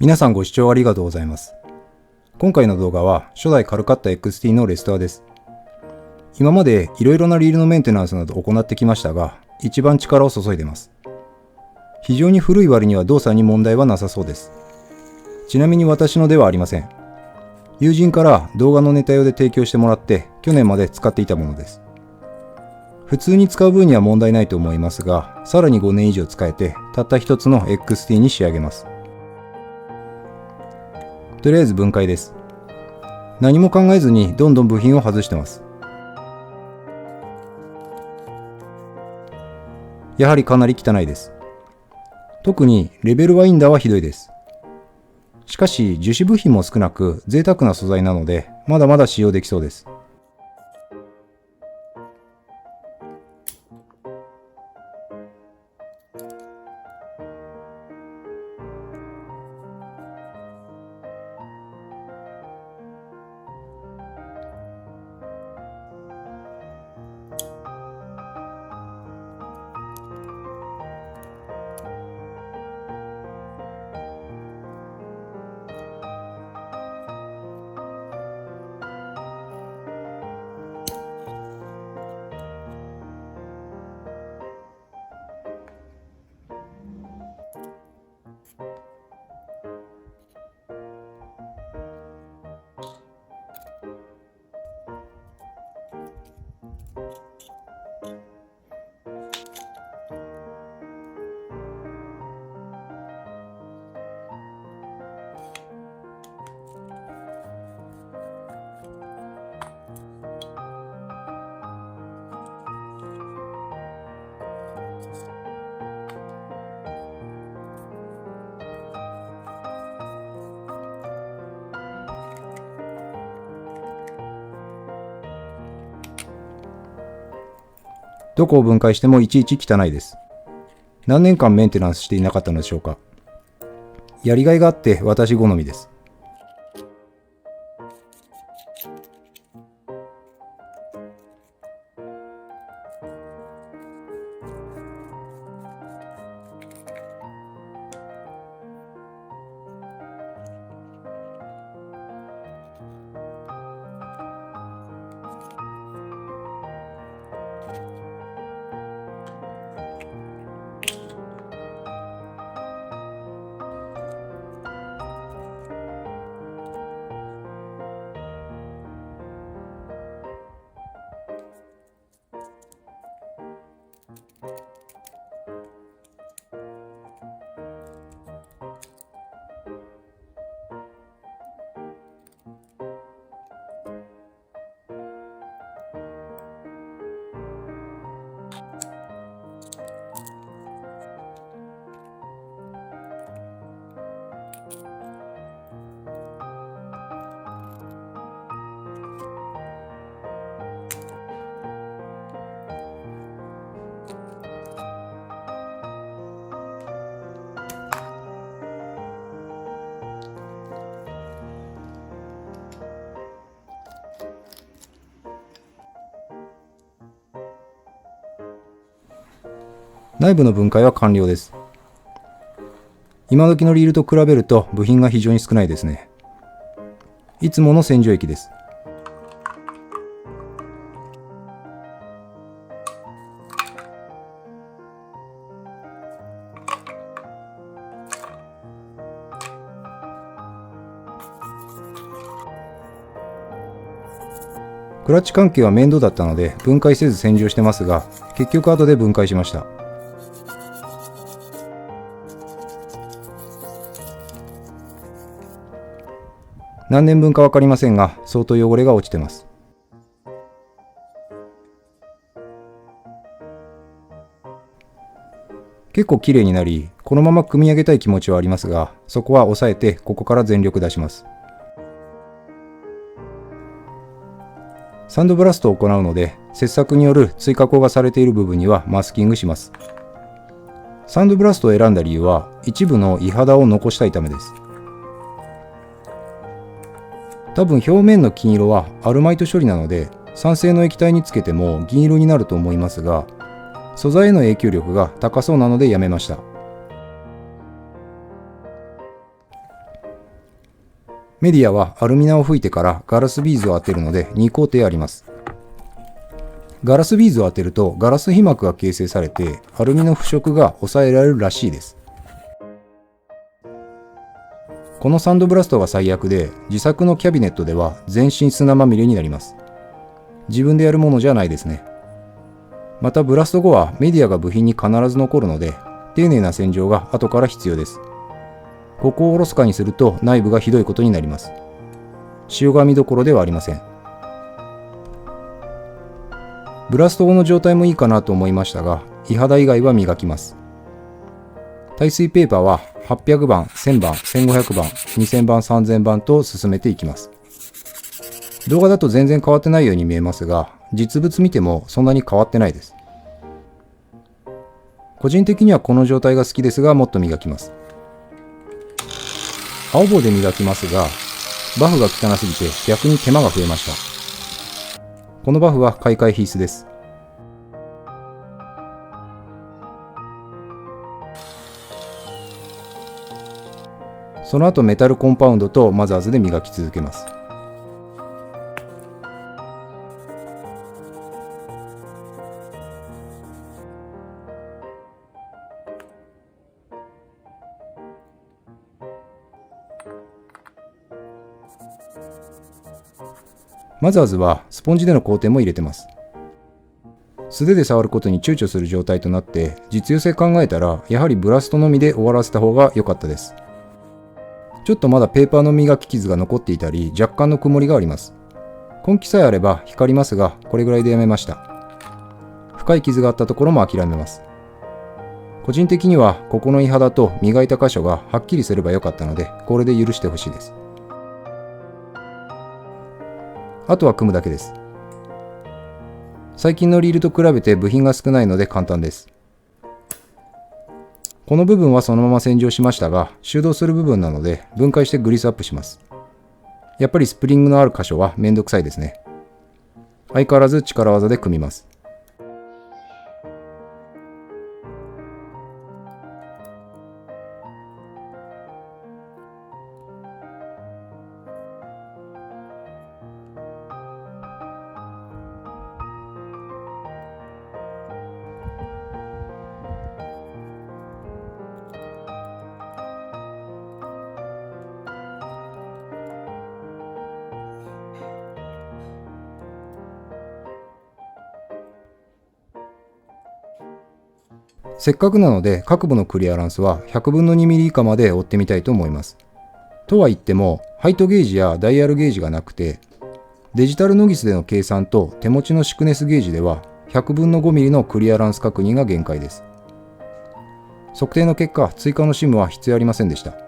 皆さんご視聴ありがとうございます。今回の動画は初代カルカッタ XT のレストアです。今までいろいろなリールのメンテナンスなどを行ってきましたが、一番力を注いでます。非常に古い割には動作に問題はなさそうです。ちなみに私のではありません。友人から動画のネタ用で提供してもらって去年まで使っていたものです。普通に使う分には問題ないと思いますが、さらに5年以上使えてたった一つの XT に仕上げます。とりあえず分解です。何も考えずにどんどん部品を外してます。やはりかなり汚いです。特にレベルワインダーはひどいです。しかし樹脂部品も少なく贅沢な素材なのでまだまだ使用できそうです。どこを分解してもいちいち汚いです。何年間メンテナンスしていなかったのでしょうか。やりがいがあって私好みです。内部の分解は完了です。今時のリールと比べると部品が非常に少ないですね。いつもの洗浄液です。クラッチ関係は面倒だったので分解せず洗浄してますが、結局後で分解しました。何年分か分かりませんが、相当汚れが落ちてます。結構綺麗になり、このまま組み上げたい気持ちはありますが、そこは抑えてここから全力出します。サンドブラストを行うので、切削による追加工がされている部分にはマスキングします。サンドブラストを選んだ理由は、一部の鋳肌を残したいためです。多分表面の金色はアルマイト処理なので酸性の液体につけても銀色になると思いますが、素材への影響力が高そうなのでやめました。メディアはアルミナを吹いてからガラスビーズを当てるので2工程あります。ガラスビーズを当てるとガラス被膜が形成されてアルミの腐食が抑えられるらしいです。このサンドブラストが最悪で、自作のキャビネットでは全身砂まみれになります。自分でやるものじゃないですね。またブラスト後はメディアが部品に必ず残るので、丁寧な洗浄が後から必要です。ここをおろそかにすると内部がひどいことになります。塩紙どころではありません。ブラスト後の状態もいいかなと思いましたが、胃肌以外は磨きます。耐水ペーパーは800番、1000番、1500番、2000番、3000番と進めていきます。動画だと全然変わってないように見えますが、実物見てもそんなに変わってないです。個人的にはこの状態が好きですが、もっと磨きます。青棒で磨きますが、バフが汚すぎて逆に手間が増えました。このバフは買い替え必須です。その後メタルコンパウンドとマザーズで磨き続けます。マザーズはスポンジでの工程も入れてます。素手で触ることに躊躇する状態となって、実用性考えたらやはりブラストのみで終わらせた方が良かったです。ちょっとまだペーパーの磨き傷が残っていたり、若干の曇りがあります。根気さえあれば光りますが、これぐらいでやめました。深い傷があったところも諦めます。個人的にはここの胃肌と磨いた箇所がはっきりすればよかったので、これで許してほしいです。あとは組むだけです。最近のリールと比べて部品が少ないので簡単です。この部分はそのまま洗浄しましたが、収納する部分なので分解してグリスアップします。やっぱりスプリングのある箇所はめんどくさいですね。相変わらず力技で組みます。せっかくなので各部のクリアランスは100分の2ミリ以下まで追ってみたいと思います。とは言っても、ハイトゲージやダイヤルゲージがなくて、デジタルノギスでの計算と手持ちのシクネスゲージでは100分の5ミリのクリアランス確認が限界です。測定の結果、追加のシムは必要ありませんでした。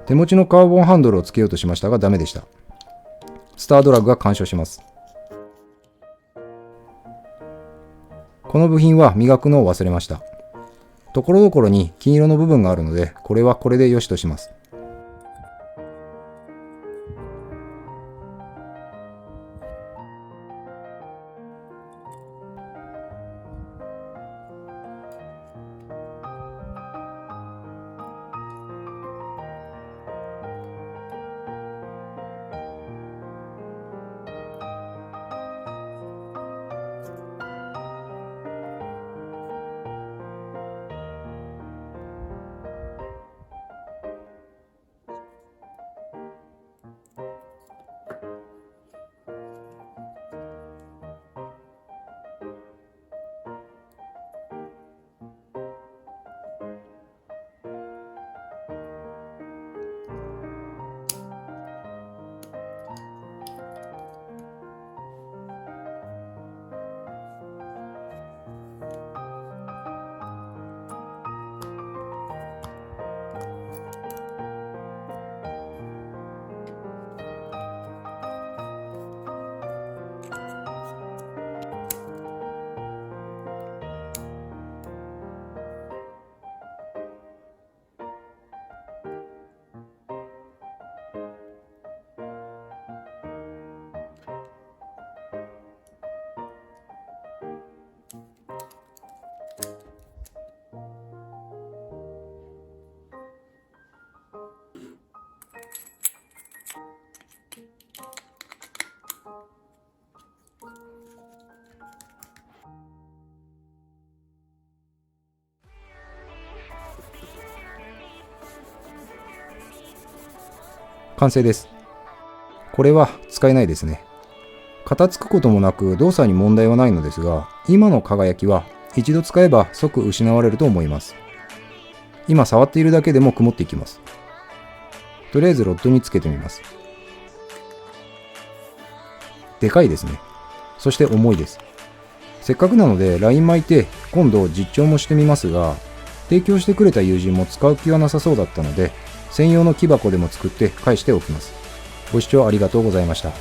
手持ちのカーボンハンドルをつけようとしましたがダメでした。スタードラッグが干渉します。この部品は磨くのを忘れました。ところどころに金色の部分があるので、これはこれで良しとします。完成です。これは使えないですね。型つくこともなく動作に問題はないのですが、今の輝きは一度使えば即失われると思います。今触っているだけでも曇っていきます。とりあえずロッドにつけてみます。でかいですね。そして重いです。せっかくなのでライン巻いて今度実調もしてみますが、提供してくれた友人も使う気はなさそうだったので、専用の木箱でも作って返しておきます。ご視聴ありがとうございました。